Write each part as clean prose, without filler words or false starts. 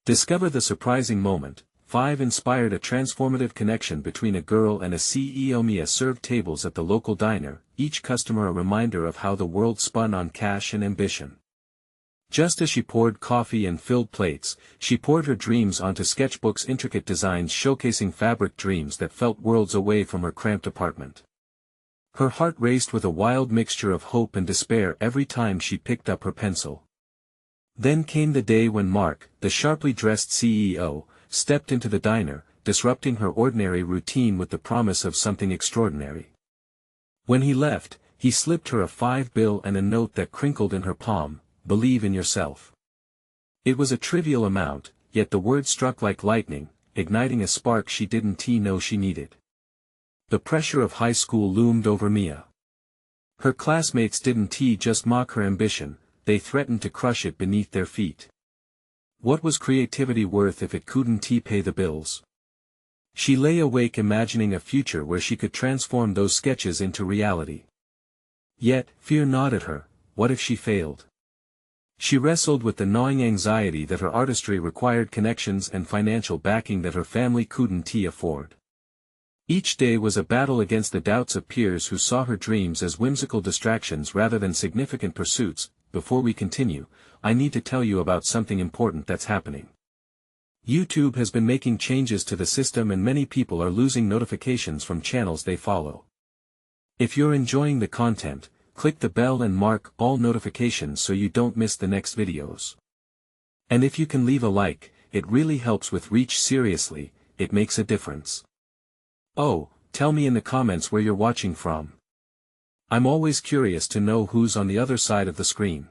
Discover the surprising moment. 5 inspired a transformative connection between a girl and a CEO. Mia served tables at the local diner, each customer a reminder of how the world spun on cash and ambition. Just as she poured coffee and filled plates, she poured her dreams onto sketchbooks, intricate designs showcasing fabric dreams that felt worlds away from her cramped apartment. Her heart raced with a wild mixture of hope and despair every time she picked up her pencil. Then came the day when Mark, the sharply dressed CEO, stepped into the diner, disrupting her ordinary routine with the promise of something extraordinary. When he left, he slipped her a $5 bill and a note that crinkled in her palm: "Believe in yourself." It was a trivial amount, yet the word struck like lightning, igniting a spark she didn't know she needed. The pressure of high school loomed over Mia. Her classmates didn't just mock her ambition, they threatened to crush it beneath their feet. What was creativity worth if it couldn't pay the bills? She lay awake imagining a future where she could transform those sketches into reality. Yet, fear gnawed at her. What if she failed? She wrestled with the gnawing anxiety that her artistry required connections and financial backing that her family couldn't afford. Each day was a battle against the doubts of peers who saw her dreams as whimsical distractions rather than significant pursuits. Before we continue, I need to tell you about something important that's happening. YouTube has been making changes to the system and many people are losing notifications from channels they follow. If you're enjoying the content, click the bell and mark all notifications so you don't miss the next videos. And if you can leave a like, it really helps with reach. Seriously, it makes a difference. Oh, tell me in the comments where you're watching from. I'm always curious to know who's on the other side of the screen.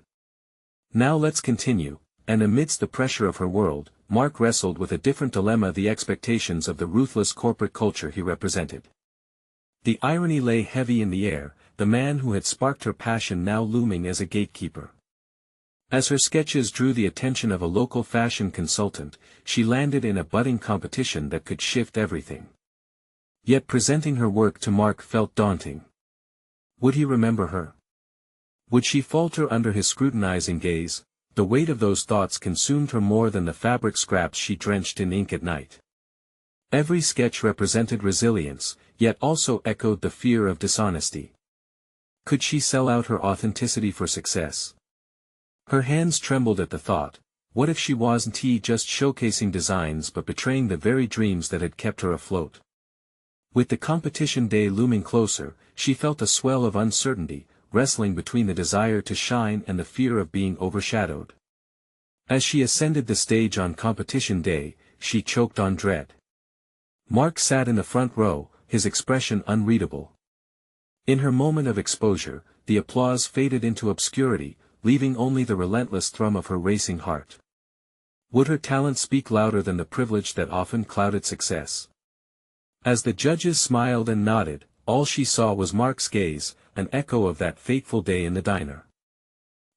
Now let's continue, and amidst the pressure of her world, Mark wrestled with a different dilemma: the expectations of the ruthless corporate culture he represented. The irony lay heavy in the air, the man who had sparked her passion now looming as a gatekeeper. As her sketches drew the attention of a local fashion consultant, she landed in a budding competition that could shift everything. Yet presenting her work to Mark felt daunting. Would he remember her? Would she falter under his scrutinizing gaze? The weight of those thoughts consumed her more than the fabric scraps she drenched in ink at night. Every sketch represented resilience, yet also echoed the fear of dishonesty. Could she sell out her authenticity for success? Her hands trembled at the thought. What if she wasn't just showcasing designs but betraying the very dreams that had kept her afloat? With the competition day looming closer, she felt a swell of uncertainty, wrestling between the desire to shine and the fear of being overshadowed. As she ascended the stage on competition day, she choked on dread. Mark sat in the front row, his expression unreadable. In her moment of exposure, the applause faded into obscurity, leaving only the relentless thrum of her racing heart. Would her talent speak louder than the privilege that often clouded success? As the judges smiled and nodded, all she saw was Mark's gaze, an echo of that fateful day in the diner.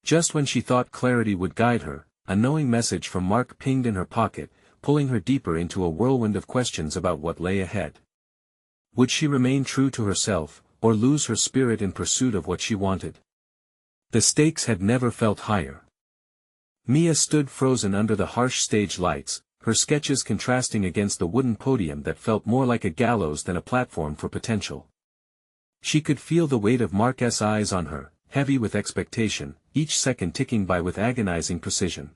Just when she thought clarity would guide her, a knowing message from Mark pinged in her pocket, pulling her deeper into a whirlwind of questions about what lay ahead. Would she remain true to herself, or lose her spirit in pursuit of what she wanted? The stakes had never felt higher. Mia stood frozen under the harsh stage lights, her sketches contrasting against the wooden podium that felt more like a gallows than a platform for potential. She could feel the weight of Mark's eyes on her, heavy with expectation, each second ticking by with agonizing precision.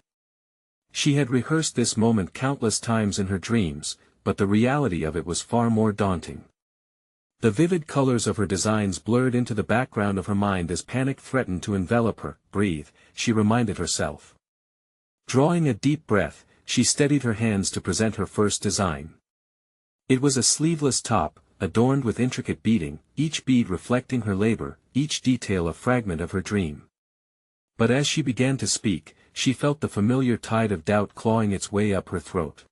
She had rehearsed this moment countless times in her dreams, but the reality of it was far more daunting. The vivid colors of her designs blurred into the background of her mind as panic threatened to envelop her. Breathe, she reminded herself. Drawing a deep breath, she steadied her hands to present her first design. It was a sleeveless top, adorned with intricate beading, each bead reflecting her labor, each detail a fragment of her dream. But as she began to speak, she felt the familiar tide of doubt clawing its way up her throat.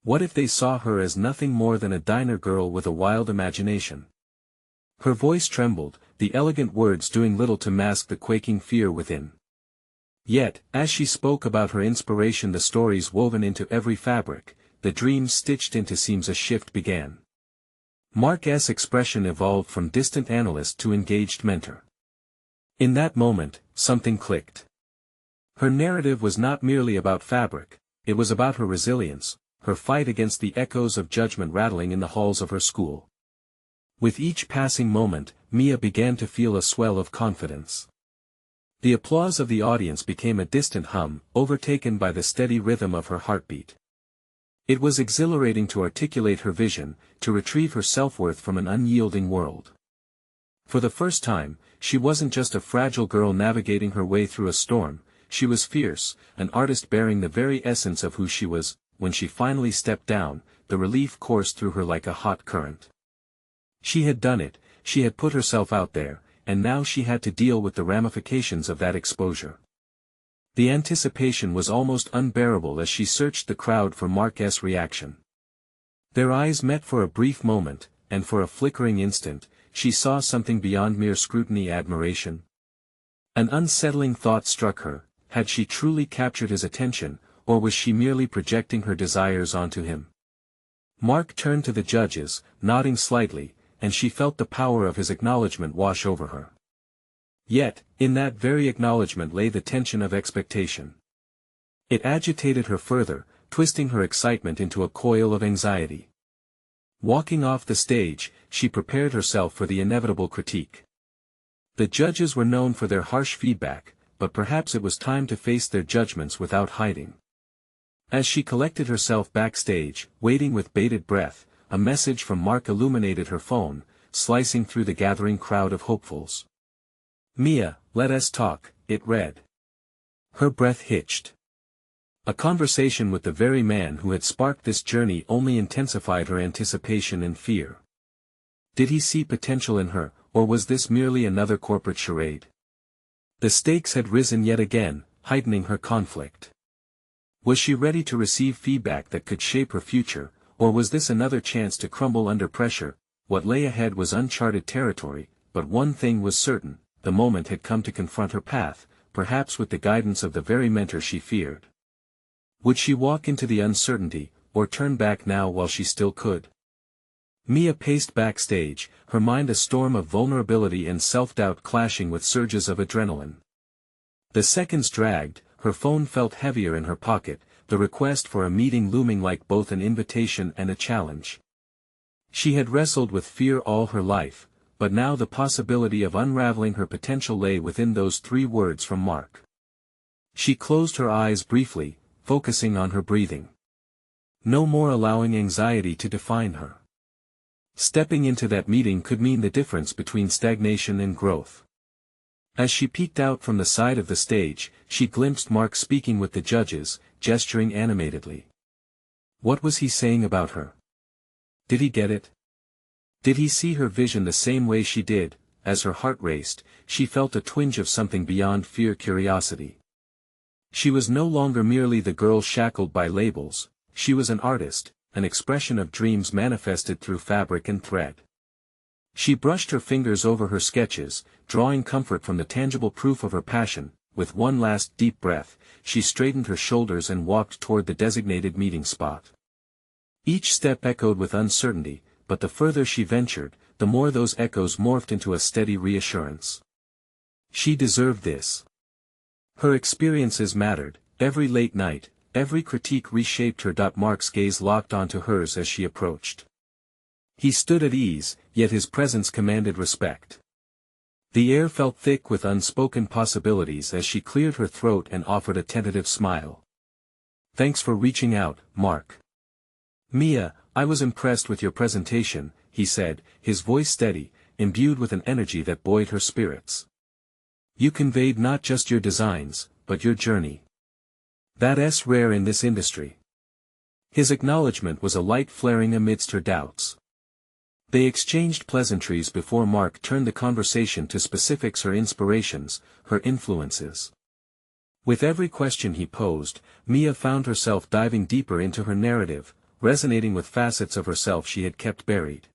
What if they saw her as nothing more than a diner girl with a wild imagination? Her voice trembled, the elegant words doing little to mask the quaking fear within. Yet, as she spoke about her inspiration, the stories woven into every fabric, the dreams stitched into seams, a shift began. Mark's expression evolved from distant analyst to engaged mentor. In that moment, something clicked. Her narrative was not merely about fabric, it was about her resilience, her fight against the echoes of judgment rattling in the halls of her school. With each passing moment, Mia began to feel a swell of confidence. The applause of the audience became a distant hum, overtaken by the steady rhythm of her heartbeat. It was exhilarating to articulate her vision, to retrieve her self-worth from an unyielding world. For the first time, she wasn't just a fragile girl navigating her way through a storm, she was fierce, an artist bearing the very essence of who she was. When she finally stepped down, the relief coursed through her like a hot current. She had done it, she had put herself out there, and now she had to deal with the ramifications of that exposure. The anticipation was almost unbearable as she searched the crowd for Mark's reaction. Their eyes met for a brief moment, and for a flickering instant, she saw something beyond mere scrutiny-admiration. An unsettling thought struck her: had she truly captured his attention, or was she merely projecting her desires onto him? Mark turned to the judges, nodding slightly, and she felt the power of his acknowledgement wash over her. Yet, in that very acknowledgement lay the tension of expectation. It agitated her further, twisting her excitement into a coil of anxiety. Walking off the stage, she prepared herself for the inevitable critique. The judges were known for their harsh feedback, but perhaps it was time to face their judgments without hiding. As she collected herself backstage, waiting with bated breath, a message from Mark illuminated her phone, slicing through the gathering crowd of hopefuls. "Mia, let us talk," it read. Her breath hitched. A conversation with the very man who had sparked this journey only intensified her anticipation and fear. Did he see potential in her, or was this merely another corporate charade? The stakes had risen yet again, heightening her conflict. Was she ready to receive feedback that could shape her future, or was this another chance to crumble under pressure? What lay ahead was uncharted territory, but one thing was certain: the moment had come to confront her path, perhaps with the guidance of the very mentor she feared. Would she walk into the uncertainty, or turn back now while she still could? Mia paced backstage, her mind a storm of vulnerability and self-doubt clashing with surges of adrenaline. The seconds dragged, her phone felt heavier in her pocket, the request for a meeting looming like both an invitation and a challenge. She had wrestled with fear all her life, but now the possibility of unraveling her potential lay within those 3 words from Mark. She closed her eyes briefly, focusing on her breathing. No more allowing anxiety to define her. Stepping into that meeting could mean the difference between stagnation and growth. As she peeked out from the side of the stage, she glimpsed Mark speaking with the judges, gesturing animatedly. What was he saying about her? Did he get it? Did he see her vision the same way she did? As her heart raced, she felt a twinge of something beyond fear, curiosity. She was no longer merely the girl shackled by labels, she was an artist, an expression of dreams manifested through fabric and thread. She brushed her fingers over her sketches, drawing comfort from the tangible proof of her passion. With one last deep breath, she straightened her shoulders and walked toward the designated meeting spot. Each step echoed with uncertainty, but the further she ventured, the more those echoes morphed into a steady reassurance. She deserved this. Her experiences mattered. Every late night, every critique reshaped her. Mark's gaze locked onto hers as she approached. He stood at ease, yet his presence commanded respect. The air felt thick with unspoken possibilities as she cleared her throat and offered a tentative smile. "Thanks for reaching out, Mark." "Mia, I was impressed with your presentation," he said, his voice steady, imbued with an energy that buoyed her spirits. "You conveyed not just your designs, but your journey. That's rare in this industry." His acknowledgement was a light flaring amidst her doubts. They exchanged pleasantries before Mark turned the conversation to specifics: her inspirations, her influences. With every question he posed, Mia found herself diving deeper into her narrative, resonating with facets of herself she had kept buried.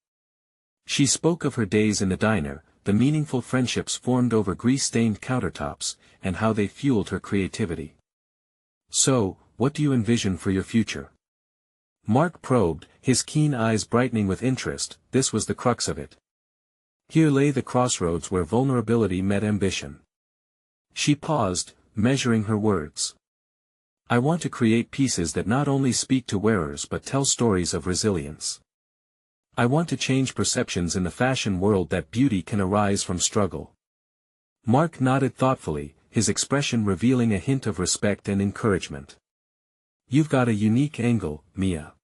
She spoke of her days in the diner, the meaningful friendships formed over grease-stained countertops, and how they fueled her creativity. "So, what do you envision for your future?" Mark probed, his keen eyes brightening with interest. This was the crux of it. Here lay the crossroads where vulnerability met ambition. She paused, measuring her words. I want to create pieces that not only speak to wearers but tell stories of resilience. I want to change perceptions in the fashion world that beauty can arise from struggle." Mark nodded thoughtfully, his expression revealing a hint of respect and encouragement. "You've got a unique angle, Mia.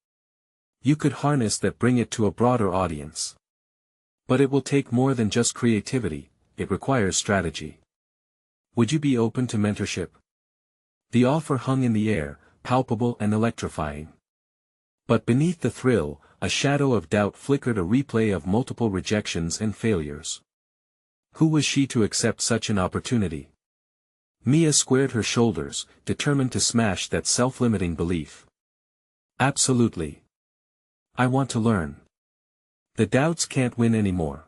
You could harness that, bring it to a broader audience. But it will take more than just creativity, it requires strategy. Would you be open to mentorship?" The offer hung in the air, palpable and electrifying. But beneath the thrill, a shadow of doubt flickered, a replay of multiple rejections and failures. Who was she to accept such an opportunity? Mia squared her shoulders, determined to smash that self-limiting belief. "Absolutely. I want to learn. The doubts can't win anymore."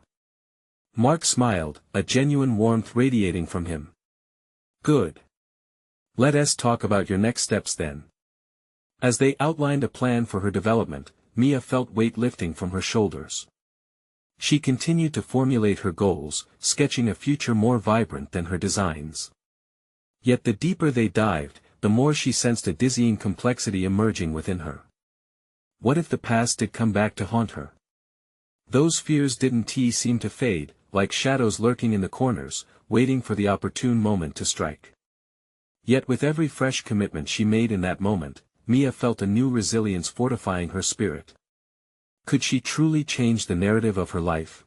Mark smiled, a genuine warmth radiating from him. "Good. Let us talk about your next steps then." As they outlined a plan for her development, Mia felt weight lifting from her shoulders. She continued to formulate her goals, sketching a future more vibrant than her designs. Yet the deeper they dived, the more she sensed a dizzying complexity emerging within her. What if the past did come back to haunt her? Those fears didn't seem to fade, like shadows lurking in the corners, waiting for the opportune moment to strike. Yet with every fresh commitment she made in that moment, Mia felt a new resilience fortifying her spirit. Could she truly change the narrative of her life?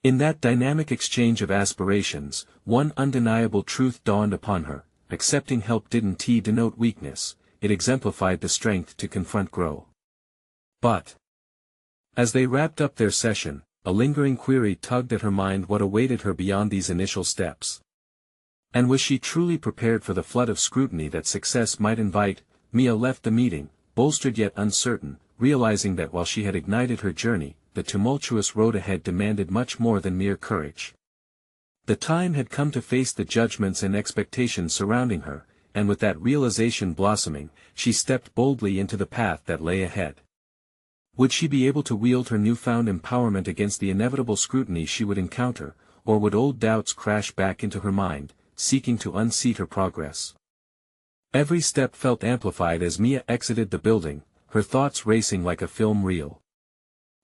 In that dynamic exchange of aspirations, one undeniable truth dawned upon her: accepting help didn't denote weakness, it exemplified the strength to confront growth. But as they wrapped up their session, a lingering query tugged at her mind: what awaited her beyond these initial steps? And was she truly prepared for the flood of scrutiny that success might invite? Mia left the meeting, bolstered yet uncertain, realizing that while she had ignited her journey, the tumultuous road ahead demanded much more than mere courage. The time had come to face the judgments and expectations surrounding her, and with that realization blossoming, she stepped boldly into the path that lay ahead. Would she be able to wield her newfound empowerment against the inevitable scrutiny she would encounter, or would old doubts crash back into her mind, seeking to unseat her progress? Every step felt amplified as Mia exited the building, her thoughts racing like a film reel.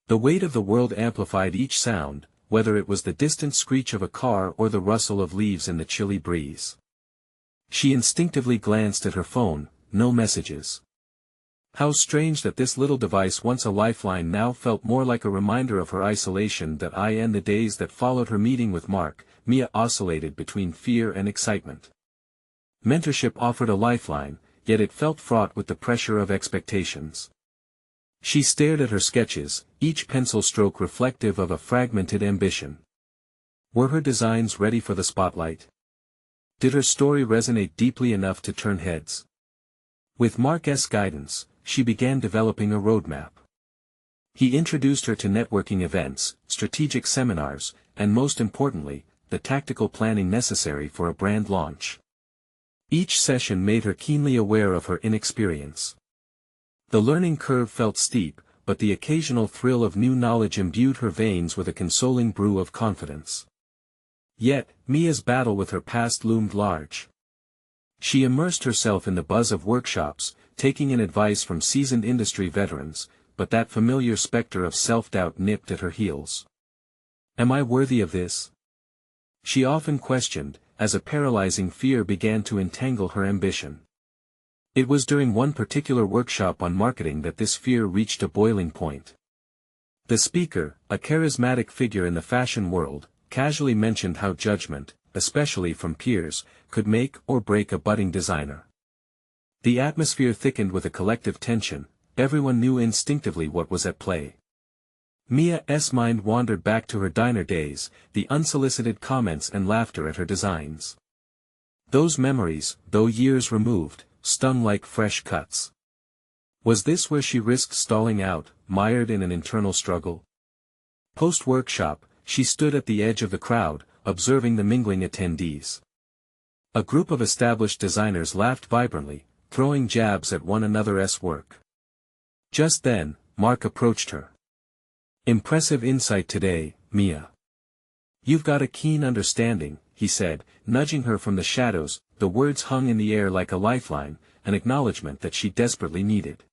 The weight of the world amplified each sound, whether it was the distant screech of a car or the rustle of leaves in the chilly breeze. She instinctively glanced at her phone, no messages. How strange that this little device, once a lifeline, now felt more like a reminder of her isolation. In the days that followed her meeting with Mark, Mia oscillated between fear and excitement. Mentorship offered a lifeline, yet it felt fraught with the pressure of expectations. She stared at her sketches, each pencil stroke reflective of a fragmented ambition. Were her designs ready for the spotlight? Did her story resonate deeply enough to turn heads? With Mark's guidance, she began developing a roadmap. He introduced her to networking events, strategic seminars, and most importantly, the tactical planning necessary for a brand launch. Each session made her keenly aware of her inexperience. The learning curve felt steep, but the occasional thrill of new knowledge imbued her veins with a consoling brew of confidence. Yet, Mia's battle with her past loomed large. She immersed herself in the buzz of workshops, taking in advice from seasoned industry veterans, but that familiar specter of self-doubt nipped at her heels. Am I worthy of this? She often questioned, as a paralyzing fear began to entangle her ambition. It was during one particular workshop on marketing that this fear reached a boiling point. The speaker, a charismatic figure in the fashion world, casually mentioned how judgment, especially from peers, could make or break a budding designer. The atmosphere thickened with a collective tension, everyone knew instinctively what was at play. Mia's mind wandered back to her diner days, the unsolicited comments and laughter at her designs. Those memories, though years removed, stung like fresh cuts. Was this where she risked stalling out, mired in an internal struggle? Post-workshop, she stood at the edge of the crowd, observing the mingling attendees. A group of established designers laughed vibrantly, throwing jabs at one another's work. Just then, Mark approached her. Impressive insight today, Mia. You've got a keen understanding, he said, nudging her from the shadows. The words hung in the air like a lifeline, an acknowledgement that she desperately needed.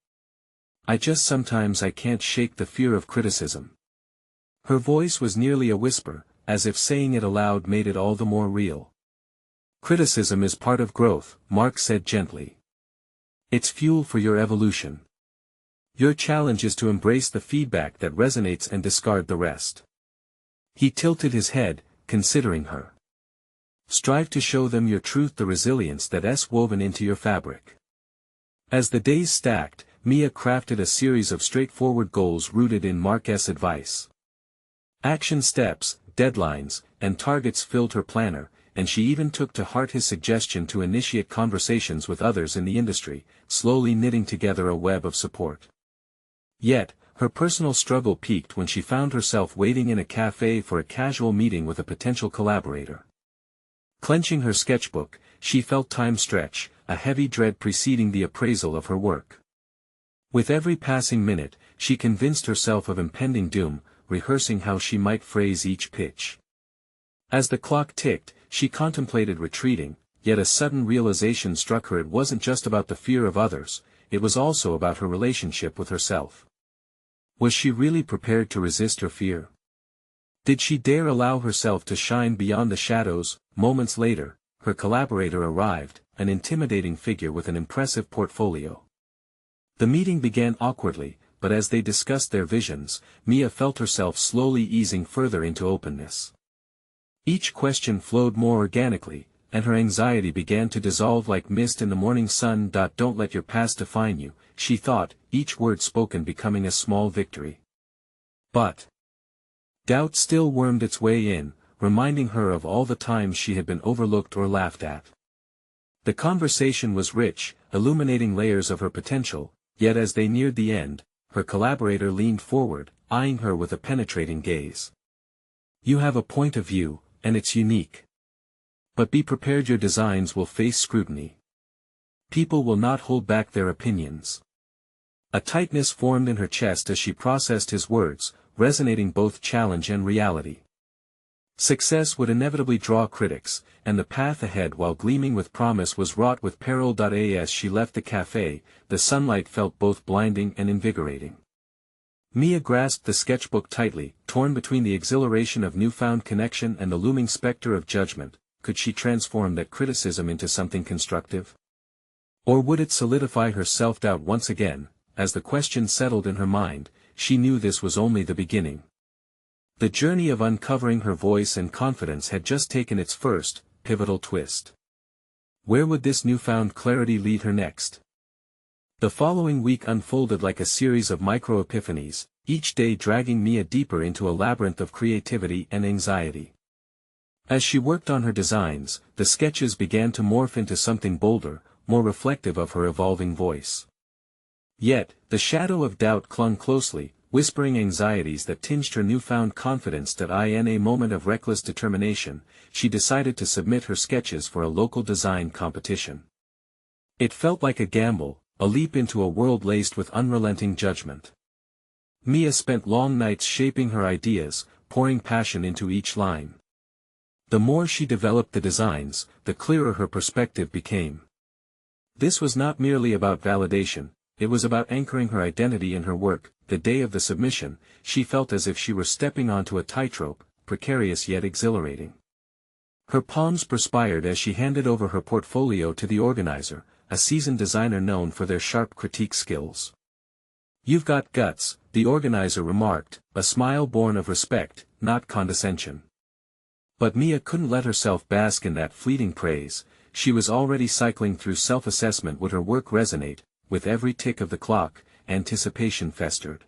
Sometimes I can't shake the fear of criticism." Her voice was nearly a whisper, as if saying it aloud made it all the more real. "Criticism is part of growth," Mark said gently. "It's fuel for your evolution. Your challenge is to embrace the feedback that resonates and discard the rest." He tilted his head, considering her. "Strive to show them your truth, the resilience that's woven into your fabric." As the days stacked, Mia crafted a series of straightforward goals rooted in Mark's advice. Action steps, deadlines, and targets filled her planner, and she even took to heart his suggestion to initiate conversations with others in the industry, slowly knitting together a web of support. Yet, her personal struggle peaked when she found herself waiting in a cafe for a casual meeting with a potential collaborator. Clenching her sketchbook, she felt time stretch, a heavy dread preceding the appraisal of her work. With every passing minute, she convinced herself of impending doom, rehearsing how she might phrase each pitch. As the clock ticked, she contemplated retreating, yet a sudden realization struck her: it wasn't just about the fear of others, it was also about her relationship with herself. Was she really prepared to resist her fear? Did she dare allow herself to shine beyond the shadows? Moments later, her collaborator arrived, an intimidating figure with an impressive portfolio. The meeting began awkwardly, but as they discussed their visions, Mia felt herself slowly easing further into openness. Each question flowed more organically, and her anxiety began to dissolve like mist in the morning sun. "Don't let your past define you," she thought, each word spoken becoming a small victory. But doubt still wormed its way in, reminding her of all the times she had been overlooked or laughed at. The conversation was rich, illuminating layers of her potential, yet as they neared the end, her collaborator leaned forward, eyeing her with a penetrating gaze. "You have a point of view, and it's unique. But be prepared, your designs will face scrutiny. People will not hold back their opinions." A tightness formed in her chest as she processed his words, resonating both challenge and reality. Success would inevitably draw critics, and the path ahead, while gleaming with promise, was wrought with peril. As she left the cafe, the sunlight felt both blinding and invigorating. Mia grasped the sketchbook tightly, torn between the exhilaration of newfound connection and the looming specter of judgment. Could she transform that criticism into something constructive? Or would it solidify her self-doubt once again? As the question settled in her mind, she knew this was only the beginning. The journey of uncovering her voice and confidence had just taken its first, pivotal twist. Where would this newfound clarity lead her next? The following week unfolded like a series of micro-epiphanies, each day dragging Mia deeper into a labyrinth of creativity and anxiety. As she worked on her designs, the sketches began to morph into something bolder, more reflective of her evolving voice. Yet, the shadow of doubt clung closely, whispering anxieties that tinged her newfound confidence. In a moment of reckless determination, she decided to submit her sketches for a local design competition. It felt like a gamble, a leap into a world laced with unrelenting judgment. Mia spent long nights shaping her ideas, pouring passion into each line. The more she developed the designs, the clearer her perspective became. This was not merely about validation, it was about anchoring her identity in her work. The day of the submission, she felt as if she were stepping onto a tightrope, precarious yet exhilarating. Her palms perspired as she handed over her portfolio to the organizer, a seasoned designer known for their sharp critique skills. "You've got guts," the organizer remarked, a smile born of respect, not condescension. But Mia couldn't let herself bask in that fleeting praise. She was already cycling through self-assessment. Would her work resonate? With every tick of the clock, anticipation festered.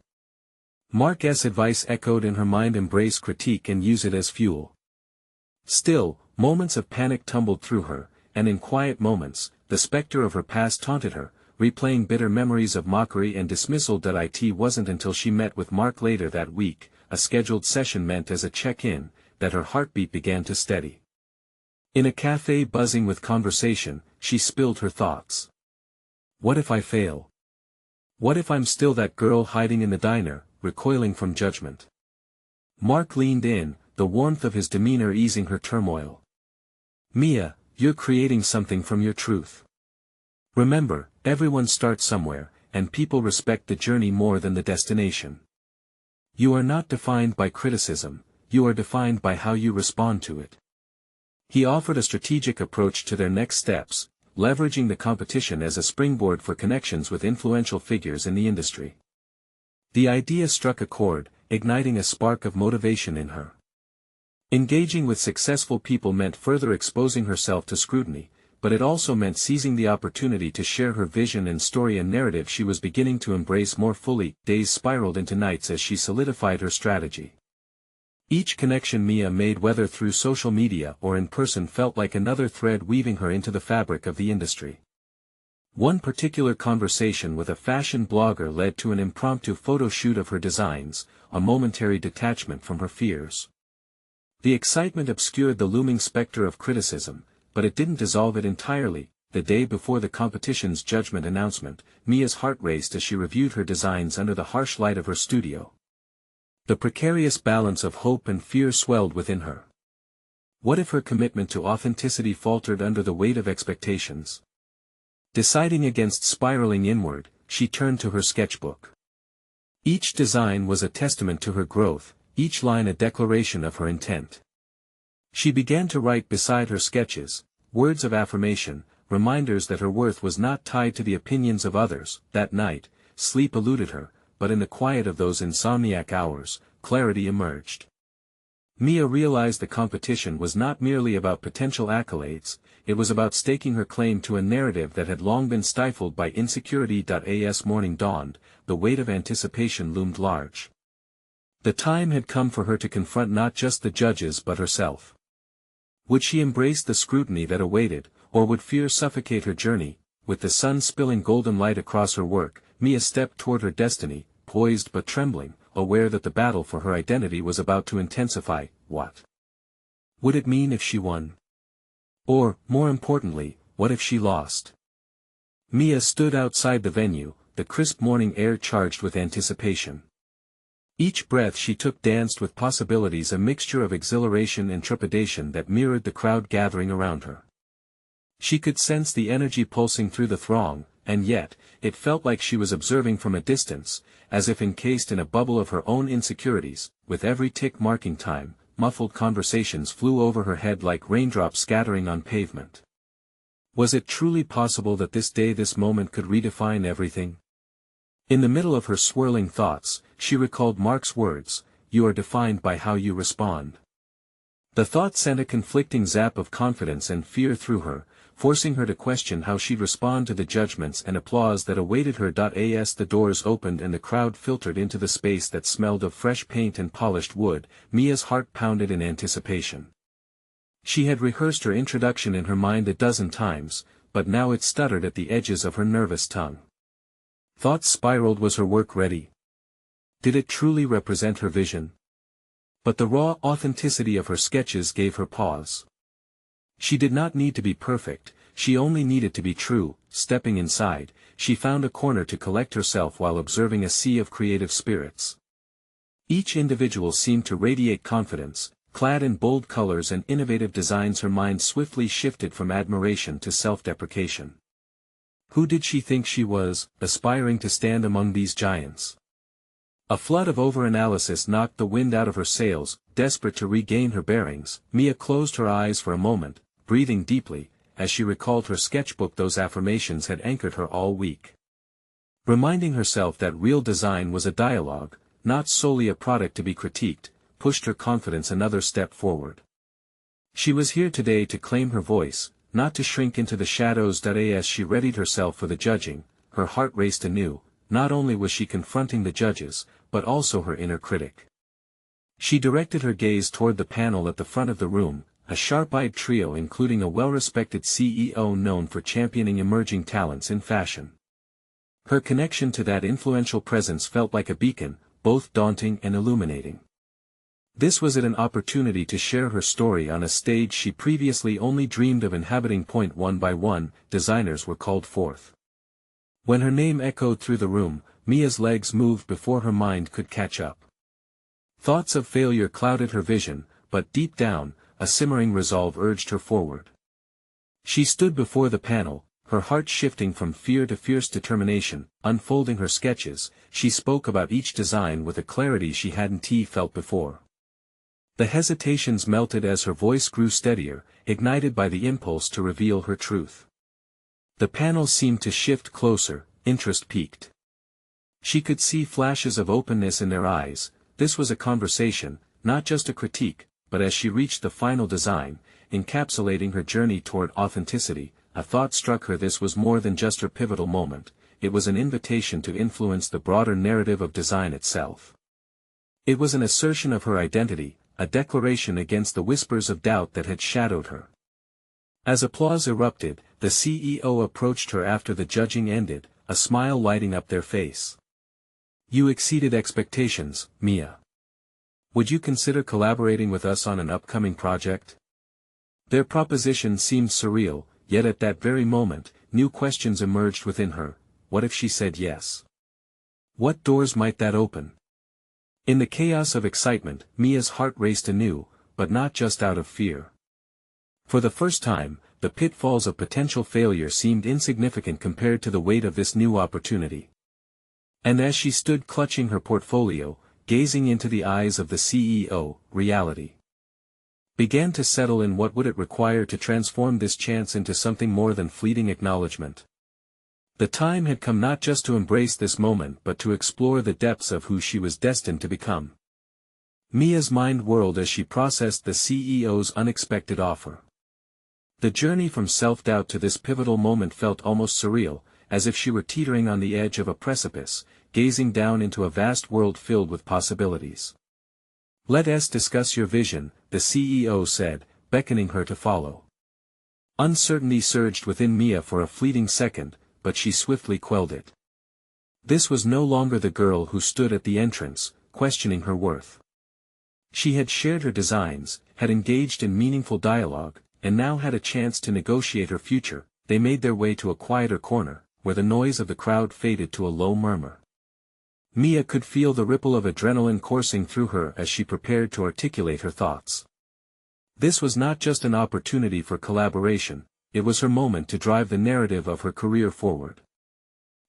Mark's advice echoed in her mind: embrace critique and use it as fuel. Still, moments of panic tumbled through her, and in quiet moments, the specter of her past taunted her, replaying bitter memories of mockery and dismissal. It wasn't until she met with Mark later that week, a scheduled session meant as a check-in, that her heartbeat began to steady. In a cafe buzzing with conversation, she spilled her thoughts. What if I fail? What if I'm still that girl hiding in the diner, recoiling from judgment? Mark leaned in, the warmth of his demeanor easing her turmoil. "Mia, you're creating something from your truth. Remember, everyone starts somewhere, and people respect the journey more than the destination. You are not defined by criticism, you are defined by how you respond to it. He offered a strategic approach to their next steps, leveraging the competition as a springboard for connections with influential figures in the industry. The idea struck a chord, igniting a spark of motivation in her. Engaging with successful people meant further exposing herself to scrutiny, but it also meant seizing the opportunity to share her vision and story, a narrative she was beginning to embrace more fully. Days spiraled into nights as she solidified her strategy. Each connection Mia made, whether through social media or in person, felt like another thread weaving her into the fabric of the industry. One particular conversation with a fashion blogger led to an impromptu photo shoot of her designs, a momentary detachment from her fears. The excitement obscured the looming specter of criticism, but it didn't dissolve it entirely. The day before the competition's judgment announcement, Mia's heart raced as she reviewed her designs under the harsh light of her studio. The precarious balance of hope and fear swelled within her. What if her commitment to authenticity faltered under the weight of expectations? Deciding against spiraling inward, she turned to her sketchbook. Each design was a testament to her growth, each line a declaration of her intent. She began to write beside her sketches, words of affirmation, reminders that her worth was not tied to the opinions of others. That night, sleep eluded her, but in the quiet of those insomniac hours, clarity emerged. Mia realized the competition was not merely about potential accolades, it was about staking her claim to a narrative that had long been stifled by insecurity. As morning dawned, the weight of anticipation loomed large. The time had come for her to confront not just the judges but herself. Would she embrace the scrutiny that awaited, or would fear suffocate her journey? With the sun spilling golden light across her work, Mia stepped toward her destiny, poised but trembling, aware that the battle for her identity was about to intensify. What would it mean if she won? Or, more importantly, what if she lost? Mia stood outside the venue, the crisp morning air charged with anticipation. Each breath she took danced with possibilities, a mixture of exhilaration and trepidation that mirrored the crowd gathering around her. She could sense the energy pulsing through the throng, and yet, it felt like she was observing from a distance, as if encased in a bubble of her own insecurities. With every tick marking time, muffled conversations flew over her head like raindrops scattering on pavement. Was it truly possible that this day, this moment, could redefine everything? In the middle of her swirling thoughts, she recalled Mark's words, "You are defined by how you respond." The thought sent a conflicting zap of confidence and fear through her, forcing her to question how she'd respond to the judgments and applause that awaited her. As the doors opened and the crowd filtered into the space that smelled of fresh paint and polished wood, Mia's heart pounded in anticipation. She had rehearsed her introduction in her mind a dozen times, but now it stuttered at the edges of her nervous tongue. Thoughts spiraled. Was her work ready? Did it truly represent her vision? But the raw authenticity of her sketches gave her pause. She did not need to be perfect, she only needed to be true. Stepping inside, she found a corner to collect herself while observing a sea of creative spirits. Each individual seemed to radiate confidence, clad in bold colors and innovative designs. Her mind swiftly shifted from admiration to self-deprecation. Who did she think she was, aspiring to stand among these giants? A flood of overanalysis knocked the wind out of her sails. Desperate to regain her bearings, Mia closed her eyes for a moment, breathing deeply, as she recalled her sketchbook. Those affirmations had anchored her all week. Reminding herself that real design was a dialogue, not solely a product to be critiqued, pushed her confidence another step forward. She was here today to claim her voice, not to shrink into the shadows. As she readied herself for the judging, her heart raced anew. Not only was she confronting the judges, but also her inner critic. She directed her gaze toward the panel at the front of the room, a sharp-eyed trio including a well-respected CEO known for championing emerging talents in fashion. Her connection to that influential presence felt like a beacon, both daunting and illuminating. This was an opportunity to share her story on a stage she previously only dreamed of inhabiting. One by one, designers were called forth. When her name echoed through the room, Mia's legs moved before her mind could catch up. Thoughts of failure clouded her vision, but deep down, a simmering resolve urged her forward. She stood before the panel, her heart shifting from fear to fierce determination. Unfolding her sketches, she spoke about each design with a clarity she hadn't felt before. The hesitations melted as her voice grew steadier, ignited by the impulse to reveal her truth. The panels seemed to shift closer, interest peaked. She could see flashes of openness in their eyes. This was a conversation, not just a critique, but as she reached the final design, encapsulating her journey toward authenticity, a thought struck her. This was more than just her pivotal moment, it was an invitation to influence the broader narrative of design itself. It was an assertion of her identity, a declaration against the whispers of doubt that had shadowed her. As applause erupted, the CEO approached her after the judging ended, a smile lighting up their face. "You exceeded expectations, Mia. Would you consider collaborating with us on an upcoming project?" Their proposition seemed surreal, yet at that very moment, new questions emerged within her. What if she said yes? What doors might that open? In the chaos of excitement, Mia's heart raced anew, but not just out of fear. For the first time, the pitfalls of potential failure seemed insignificant compared to the weight of this new opportunity. And as she stood clutching her portfolio, gazing into the eyes of the CEO, reality began to settle in. What would it require to transform this chance into something more than fleeting acknowledgement? The time had come not just to embrace this moment but to explore the depths of who she was destined to become. Mia's mind whirled as she processed the CEO's unexpected offer. The journey from self-doubt to this pivotal moment felt almost surreal, as if she were teetering on the edge of a precipice, gazing down into a vast world filled with possibilities. "Let us discuss your vision," the CEO said, beckoning her to follow. Uncertainty surged within Mia for a fleeting second, but she swiftly quelled it. This was no longer the girl who stood at the entrance, questioning her worth. She had shared her designs, had engaged in meaningful dialogue, and now had a chance to negotiate her future. They made their way to a quieter corner, where the noise of the crowd faded to a low murmur. Mia could feel the ripple of adrenaline coursing through her as she prepared to articulate her thoughts. This was not just an opportunity for collaboration, it was her moment to drive the narrative of her career forward.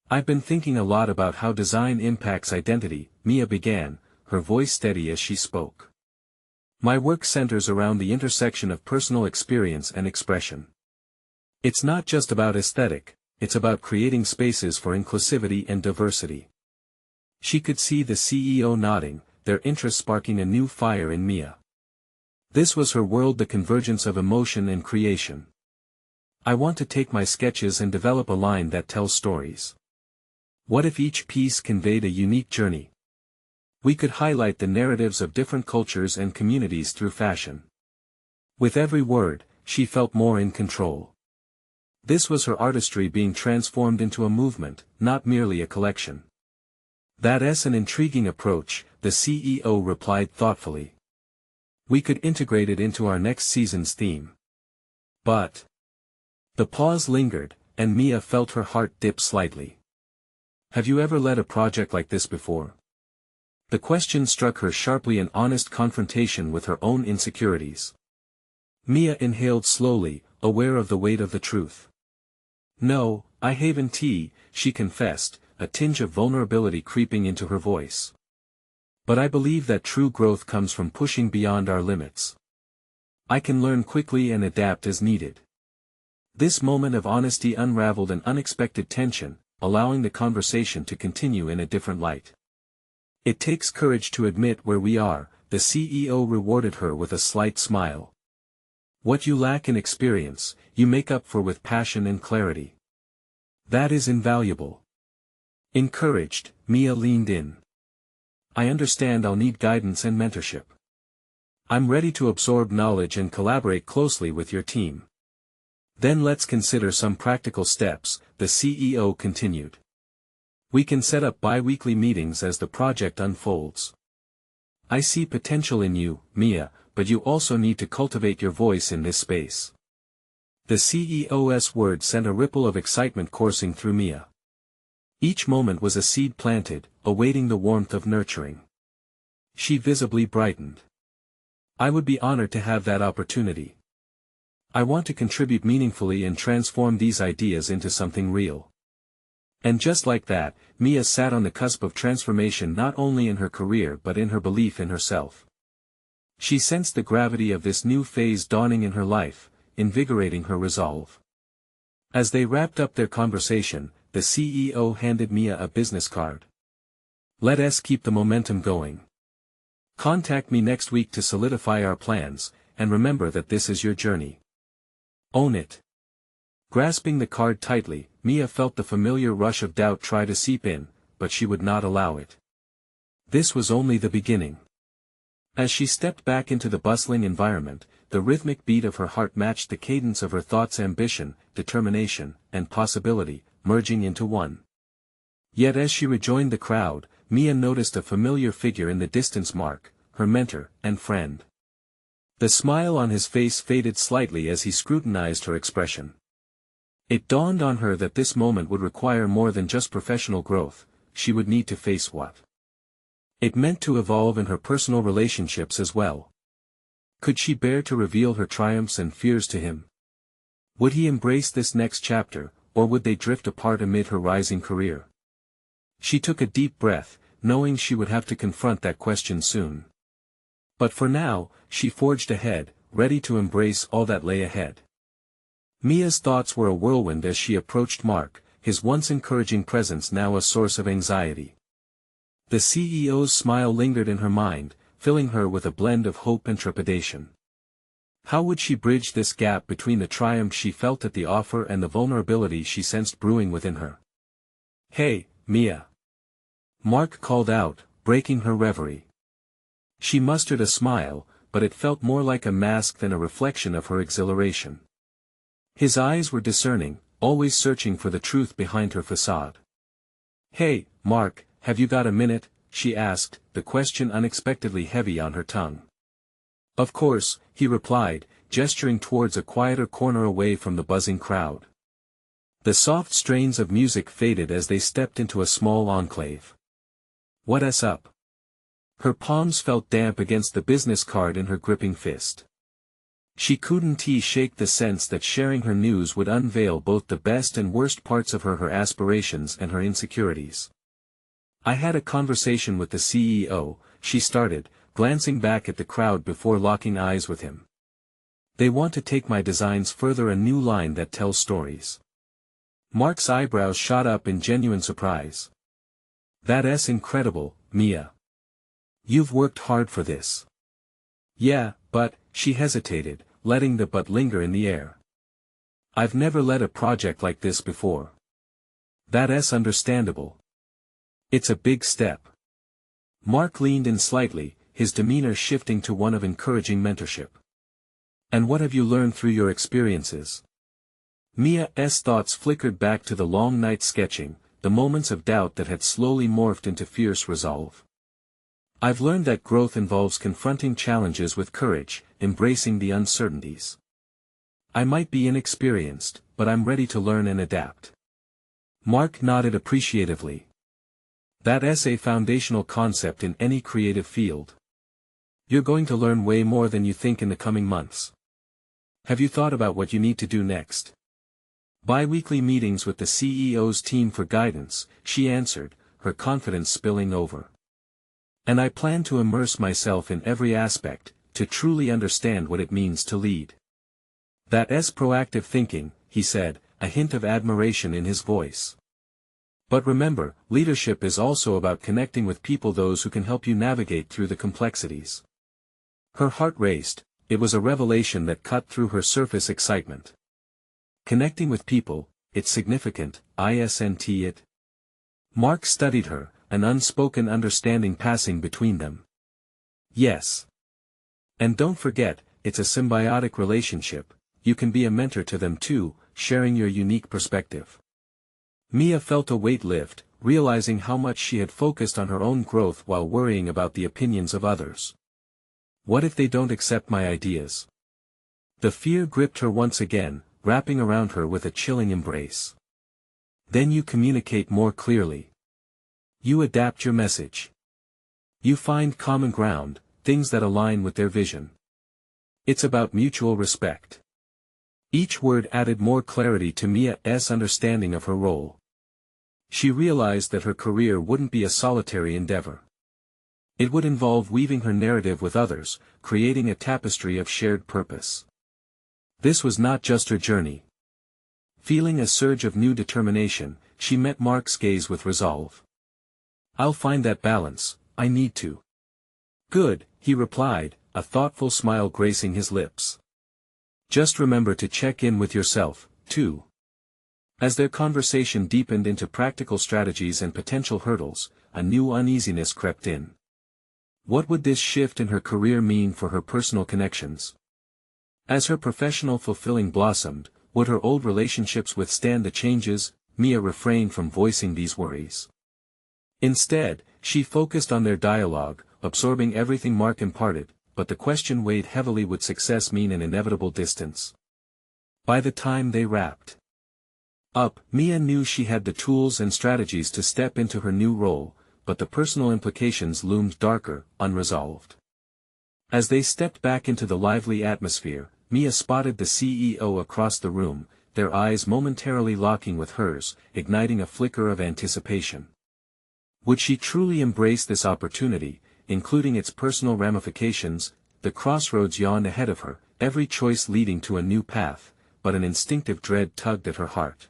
"I've been thinking a lot about how design impacts identity," Mia began, her voice steady as she spoke. "My work centers around the intersection of personal experience and expression. It's not just about aesthetic, it's about creating spaces for inclusivity and diversity." She could see the CEO nodding, their interest sparking a new fire in Mia. This was her world, the convergence of emotion and creation. "I want to take my sketches and develop a line that tells stories. What if each piece conveyed a unique journey? We could highlight the narratives of different cultures and communities through fashion." With every word, she felt more in control. This was her artistry being transformed into a movement, not merely a collection. "That's an intriguing approach," the CEO replied thoughtfully. "We could integrate it into our next season's theme." But the pause lingered, and Mia felt her heart dip slightly. "Have you ever led a project like this before?" The question struck her sharply, an honest confrontation with her own insecurities. Mia inhaled slowly, aware of the weight of the truth. "No, I haven't," she confessed, a tinge of vulnerability creeping into her voice. "But I believe that true growth comes from pushing beyond our limits. I can learn quickly and adapt as needed." This moment of honesty unraveled an unexpected tension, allowing the conversation to continue in a different light. "It takes courage to admit where we are," the CEO rewarded her with a slight smile. "What you lack in experience, you make up for with passion and clarity. That is invaluable." Encouraged, Mia leaned in. "I understand I'll need guidance and mentorship. I'm ready to absorb knowledge and collaborate closely with your team." "Then let's consider some practical steps," the CEO continued. "We can set up bi-weekly meetings as the project unfolds. I see potential in you, Mia, but you also need to cultivate your voice in this space." The CEO's words sent a ripple of excitement coursing through Mia. Each moment was a seed planted, awaiting the warmth of nurturing. She visibly brightened. "I would be honored to have that opportunity. I want to contribute meaningfully and transform these ideas into something real. And just like that, Mia sat on the cusp of transformation not only in her career but in her belief in herself. She sensed the gravity of this new phase dawning in her life, invigorating her resolve. As they wrapped up their conversation, the CEO handed Mia a business card. "Let us keep the momentum going. Contact me next week to solidify our plans, and remember that this is your journey. Own it." Grasping the card tightly, Mia felt the familiar rush of doubt try to seep in, but she would not allow it. This was only the beginning. As she stepped back into the bustling environment, the rhythmic beat of her heart matched the cadence of her thoughts: ambition, determination, and possibility, merging into one. Yet as she rejoined the crowd, Mia noticed a familiar figure in the distance: Mark, her mentor and friend. The smile on his face faded slightly as he scrutinized her expression. It dawned on her that this moment would require more than just professional growth. She would need to face what it meant to evolve in her personal relationships as well. Could she bear to reveal her triumphs and fears to him? Would he embrace this next chapter, or would they drift apart amid her rising career? She took a deep breath, knowing she would have to confront that question soon. But for now, she forged ahead, ready to embrace all that lay ahead. Mia's thoughts were a whirlwind as she approached Mark, his once encouraging presence now a source of anxiety. The CEO's smile lingered in her mind, filling her with a blend of hope and trepidation. How would she bridge this gap between the triumph she felt at the offer and the vulnerability she sensed brewing within her? "Hey, Mia!" Mark called out, breaking her reverie. She mustered a smile, but it felt more like a mask than a reflection of her exhilaration. His eyes were discerning, always searching for the truth behind her facade. "Hey, Mark, have you got a minute?" she asked, the question unexpectedly heavy on her tongue. "Of course," he replied, gesturing towards a quieter corner away from the buzzing crowd. The soft strains of music faded as they stepped into a small enclave. "What's up?" Her palms felt damp against the business card in her gripping fist. She couldn't shake the sense that sharing her news would unveil both the best and worst parts of her aspirations and her insecurities. "I had a conversation with the CEO," she started, glancing back at the crowd before locking eyes with him. "They want to take my designs further, a new line that tells stories." Mark's eyebrows shot up in genuine surprise. "That's incredible, Mia. You've worked hard for this." "Yeah, but," she hesitated, letting the "but" linger in the air. "I've never led a project like this before." "That's understandable. It's a big step." Mark leaned in slightly, his demeanor shifting to one of encouraging mentorship. "And what have you learned through your experiences?" Mia's thoughts flickered back to the long night sketching, the moments of doubt that had slowly morphed into fierce resolve. "I've learned that growth involves confronting challenges with courage, embracing the uncertainties. I might be inexperienced, but I'm ready to learn and adapt." Mark nodded appreciatively. "That's a foundational concept in any creative field. You're going to learn way more than you think in the coming months. Have you thought about what you need to do next?" "Bi-weekly meetings with the CEO's team for guidance," she answered, her confidence spilling over. "And I plan to immerse myself in every aspect, to truly understand what it means to lead." "That's proactive thinking," he said, a hint of admiration in his voice. "But remember, leadership is also about connecting with people, those who can help you navigate through the complexities." Her heart raced. It was a revelation that cut through her surface excitement. Connecting with people, it's significant, isn't it? Mark studied her, an unspoken understanding passing between them. "Yes. And don't forget, it's a symbiotic relationship. You can be a mentor to them too, sharing your unique perspective." Mia felt a weight lift, realizing how much she had focused on her own growth while worrying about the opinions of others. What if they don't accept my ideas? The fear gripped her once again, wrapping around her with a chilling embrace. Then you communicate more clearly. You adapt your message. You find common ground, things that align with their vision. It's about mutual respect. Each word added more clarity to Mia's understanding of her role. She realized that her career wouldn't be a solitary endeavor. It would involve weaving her narrative with others, creating a tapestry of shared purpose. This was not just her journey. Feeling a surge of new determination, she met Mark's gaze with resolve. "I'll find that balance, I need to." "Good," he replied, a thoughtful smile gracing his lips. "Just remember to check in with yourself, too." As their conversation deepened into practical strategies and potential hurdles, a new uneasiness crept in. What would this shift in her career mean for her personal connections? As her professional fulfilling blossomed, would her old relationships withstand the changes? Mia refrained from voicing these worries. Instead, she focused on their dialogue, absorbing everything Mark imparted, but the question weighed heavily: would success mean an inevitable distance? By the time they wrapped up, Mia knew she had the tools and strategies to step into her new role, but the personal implications loomed darker, unresolved. As they stepped back into the lively atmosphere, Mia spotted the CEO across the room, their eyes momentarily locking with hers, igniting a flicker of anticipation. Would she truly embrace this opportunity, including its personal ramifications? The crossroads yawned ahead of her, every choice leading to a new path, but an instinctive dread tugged at her heart.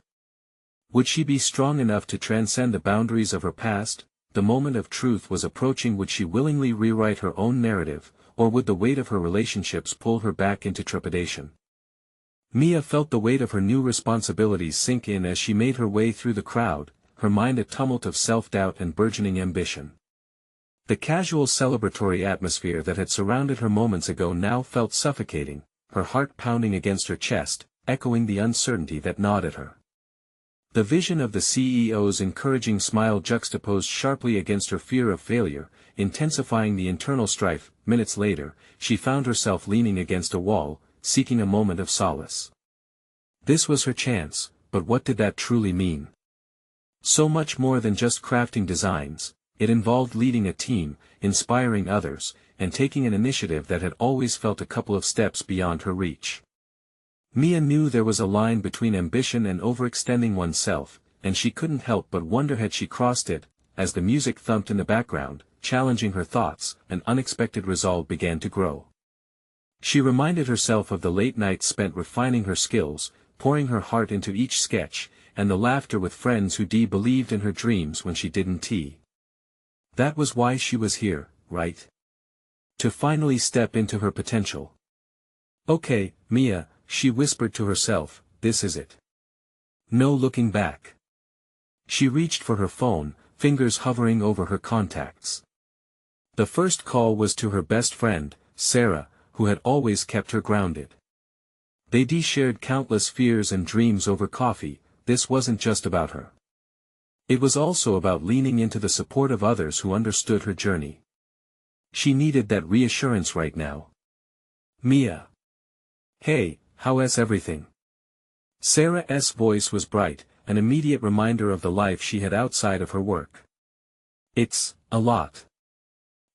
Would she be strong enough to transcend the boundaries of her past? The moment of truth was approaching. Would she willingly rewrite her own narrative, or would the weight of her relationships pull her back into trepidation? Mia felt the weight of her new responsibilities sink in as she made her way through the crowd, her mind a tumult of self-doubt and burgeoning ambition. The casual celebratory atmosphere that had surrounded her moments ago now felt suffocating, her heart pounding against her chest, echoing the uncertainty that gnawed at her. The vision of the CEO's encouraging smile juxtaposed sharply against her fear of failure, intensifying the internal strife. Minutes later, she found herself leaning against a wall, seeking a moment of solace. This was her chance, but what did that truly mean? So much more than just crafting designs, it involved leading a team, inspiring others, and taking an initiative that had always felt a couple of steps beyond her reach. Mia knew there was a line between ambition and overextending oneself, and she couldn't help but wonder had she crossed it. As the music thumped in the background, challenging her thoughts, an unexpected resolve began to grow. She reminded herself of the late nights spent refining her skills, pouring her heart into each sketch, and the laughter with friends who believed in her dreams when she didn't. That was why she was here, right? To finally step into her potential. "Okay, Mia," she whispered to herself, "this is it. No looking back." She reached for her phone, fingers hovering over her contacts. The first call was to her best friend, Sarah, who had always kept her grounded. They shared countless fears and dreams over coffee. This wasn't just about her. It was also about leaning into the support of others who understood her journey. She needed that reassurance right now. "Mia. Hey, how's everything?" Sarah's voice was bright, an immediate reminder of the life she had outside of her work. "It's a lot.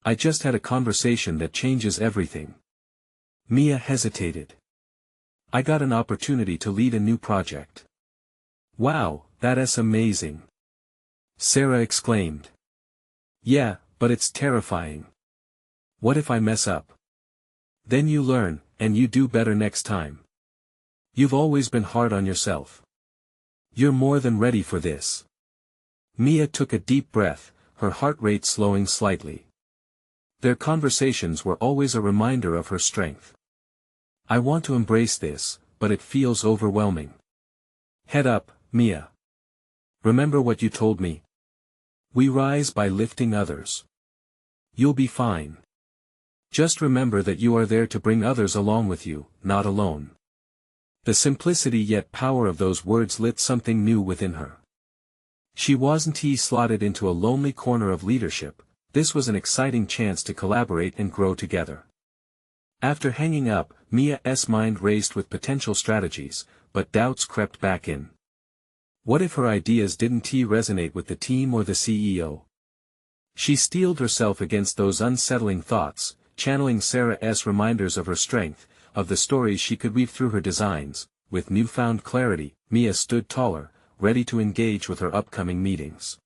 I just had a conversation that changes everything." Mia hesitated. "I got an opportunity to lead a new project." "Wow, that's amazing!" Sarah exclaimed. "Yeah, but it's terrifying. What if I mess up?" "Then you learn, and you do better next time. You've always been hard on yourself. You're more than ready for this." Mia took a deep breath, her heart rate slowing slightly. Their conversations were always a reminder of her strength. "I want to embrace this, but it feels overwhelming." "Head up, Mia. Remember what you told me. We rise by lifting others. You'll be fine. Just remember that you are there to bring others along with you, not alone." The simplicity yet power of those words lit something new within her. She wasn't slotted into a lonely corner of leadership. This was an exciting chance to collaborate and grow together. After hanging up, Mia's mind raced with potential strategies, but doubts crept back in. What if her ideas didn't resonate with the team or the CEO? She steeled herself against those unsettling thoughts, channeling Sarah's reminders of her strength, of the stories she could weave through her designs. with newfound clarity, Mia stood taller, ready to engage with her upcoming meetings.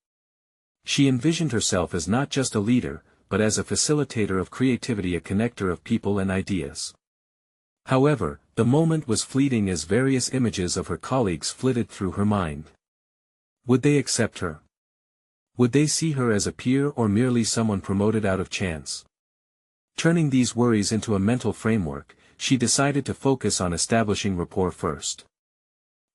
She envisioned herself as not just a leader, but as a facilitator of creativity, a connector of people and ideas. However, the moment was fleeting as various images of her colleagues flitted through her mind. Would they accept her? Would they see her as a peer or merely someone promoted out of chance? Turning these worries into a mental framework, she decided to focus on establishing rapport first.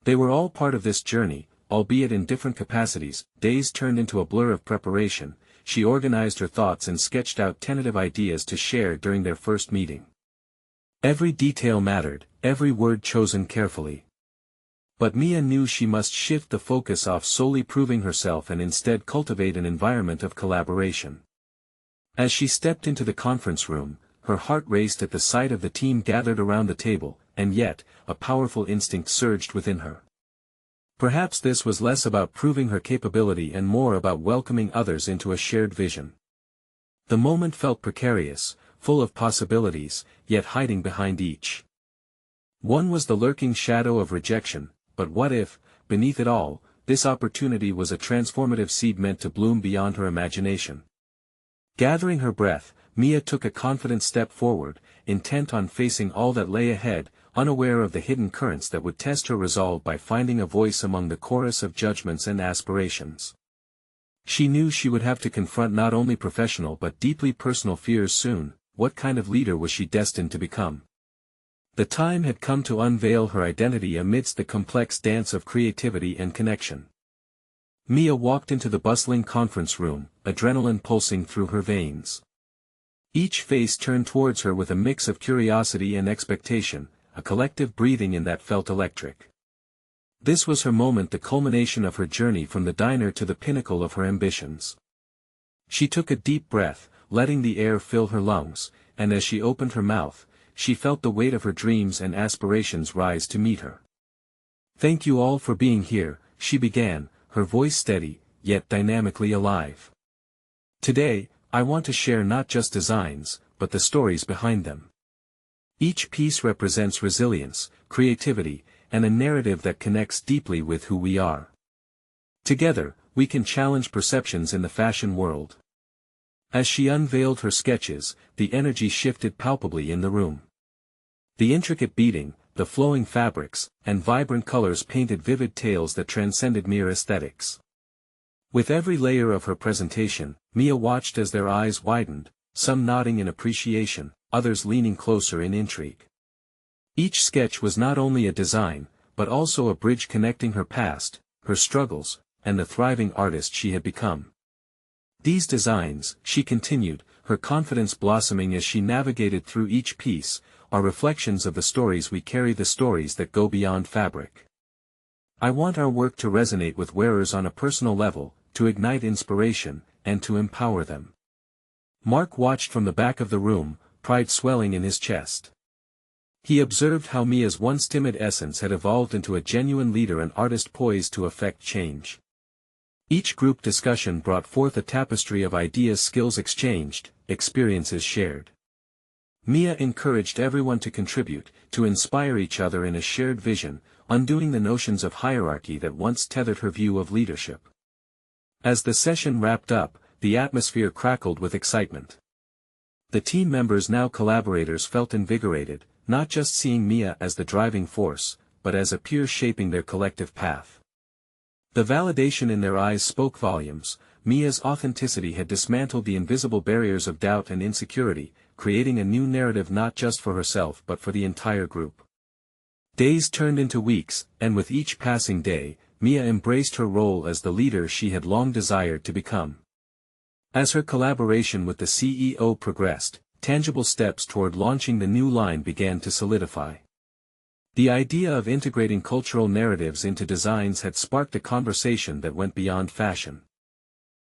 They were all part of this journey, albeit in different capacities. Days turned into a blur of preparation. She organized her thoughts and sketched out tentative ideas to share during their first meeting. Every detail mattered, every word chosen carefully. But Mia knew she must shift the focus off solely proving herself and instead cultivate an environment of collaboration. As she stepped into the conference room, her heart raced at the sight of the team gathered around the table, and yet, a powerful instinct surged within her. Perhaps this was less about proving her capability and more about welcoming others into a shared vision. The moment felt precarious, full of possibilities, yet hiding behind each one was the lurking shadow of rejection. But what if, beneath it all, this opportunity was a transformative seed meant to bloom beyond her imagination? Gathering her breath, Mia took a confident step forward, intent on facing all that lay ahead, unaware of the hidden currents that would test her resolve by finding a voice among the chorus of judgments and aspirations. She knew she would have to confront not only professional but deeply personal fears soon. What kind of leader was she destined to become? The time had come to unveil her identity amidst the complex dance of creativity and connection. Mia walked into the bustling conference room, adrenaline pulsing through her veins. Each face turned towards her with a mix of curiosity and expectation, a collective breathing in that felt electric. This was her moment, the culmination of her journey from the diner to the pinnacle of her ambitions. She took a deep breath, letting the air fill her lungs, and as she opened her mouth, she felt the weight of her dreams and aspirations rise to meet her. "Thank you all for being here," she began, her voice steady, yet dynamically alive. "Today, I want to share not just designs, but the stories behind them. Each piece represents resilience, creativity, and a narrative that connects deeply with who we are. Together, we can challenge perceptions in the fashion world." As she unveiled her sketches, the energy shifted palpably in the room. The intricate beading, the flowing fabrics, and vibrant colors painted vivid tales that transcended mere aesthetics. With every layer of her presentation, Mia watched as their eyes widened, some nodding in appreciation, others leaning closer in intrigue. Each sketch was not only a design, but also a bridge connecting her past, her struggles, and the thriving artist she had become. "These designs," she continued, her confidence blossoming as she navigated through each piece, "are reflections of the stories we carry, the stories that go beyond fabric. I want our work to resonate with wearers on a personal level, to ignite inspiration, and to empower them." Mark watched from the back of the room, pride swelling in his chest. He observed how Mia's once timid essence had evolved into a genuine leader and artist poised to effect change. Each group discussion brought forth a tapestry of ideas, skills exchanged, experiences shared. Mia encouraged everyone to contribute, to inspire each other in a shared vision, undoing the notions of hierarchy that once tethered her view of leadership. As the session wrapped up, the atmosphere crackled with excitement. The team members, now collaborators, felt invigorated, not just seeing Mia as the driving force, but as a peer shaping their collective path. The validation in their eyes spoke volumes. Mia's authenticity had dismantled the invisible barriers of doubt and insecurity, creating a new narrative not just for herself but for the entire group. Days turned into weeks, and with each passing day, Mia embraced her role as the leader she had long desired to become. As her collaboration with the CEO progressed, tangible steps toward launching the new line began to solidify. The idea of integrating cultural narratives into designs had sparked a conversation that went beyond fashion.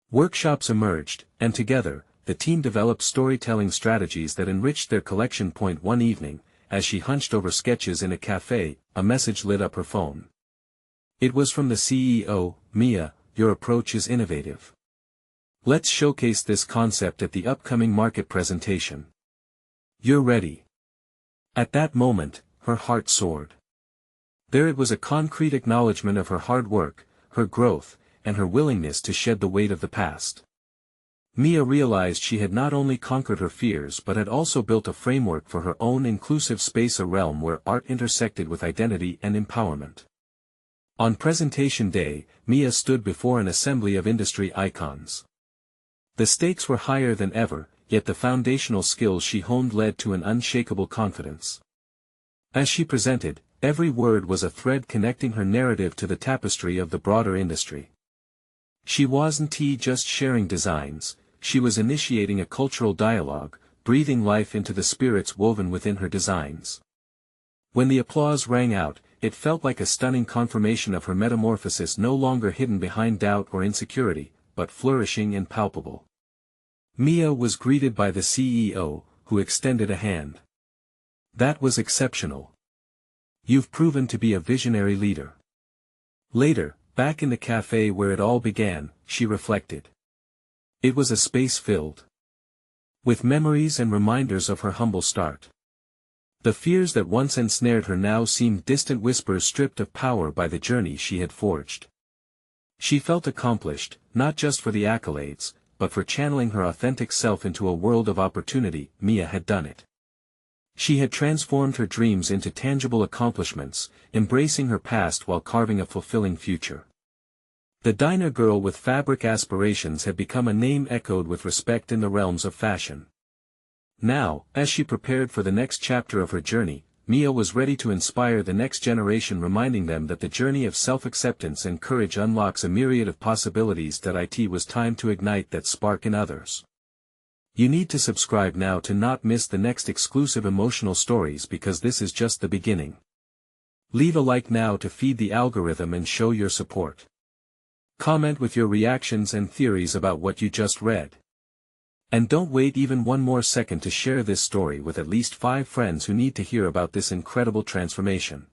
Workshops emerged, and together, the team developed storytelling strategies that enriched their collection. One evening, as she hunched over sketches in a cafe, a message lit up her phone. It was from the CEO. "Mia, your approach is innovative. Let's showcase this concept at the upcoming market presentation. You're ready." At that moment, her heart soared. There it was, a concrete acknowledgement of her hard work, her growth, and her willingness to shed the weight of the past. Mia realized she had not only conquered her fears but had also built a framework for her own inclusive space, a realm where art intersected with identity and empowerment. On presentation day, Mia stood before an assembly of industry icons. The stakes were higher than ever, yet the foundational skills she honed led to an unshakable confidence. As she presented, every word was a thread connecting her narrative to the tapestry of the broader industry. She wasn't just sharing designs, she was initiating a cultural dialogue, breathing life into the spirits woven within her designs. When the applause rang out, it felt like a stunning confirmation of her metamorphosis, no longer hidden behind doubt or insecurity, but flourishing and palpable. Mia was greeted by the CEO, who extended a hand. "That was exceptional. You've proven to be a visionary leader." Later, back in the cafe where it all began, she reflected. It was a space filled with memories and reminders of her humble start. The fears that once ensnared her now seemed distant whispers stripped of power by the journey she had forged. She felt accomplished, not just for the accolades, but for channeling her authentic self into a world of opportunity. Mia had done it. She had transformed her dreams into tangible accomplishments, embracing her past while carving a fulfilling future. The diner girl with fabric aspirations had become a name echoed with respect in the realms of fashion. Now, as she prepared for the next chapter of her journey, Mia was ready to inspire the next generation, reminding them that the journey of self-acceptance and courage unlocks a myriad of possibilities. That it was time to ignite that spark in others. You need to subscribe now to not miss the next exclusive emotional stories, because this is just the beginning. Leave a like now to feed the algorithm and show your support. Comment with your reactions and theories about what you just read. And don't wait even one more second to share this story with at least 5 friends who need to hear about this incredible transformation.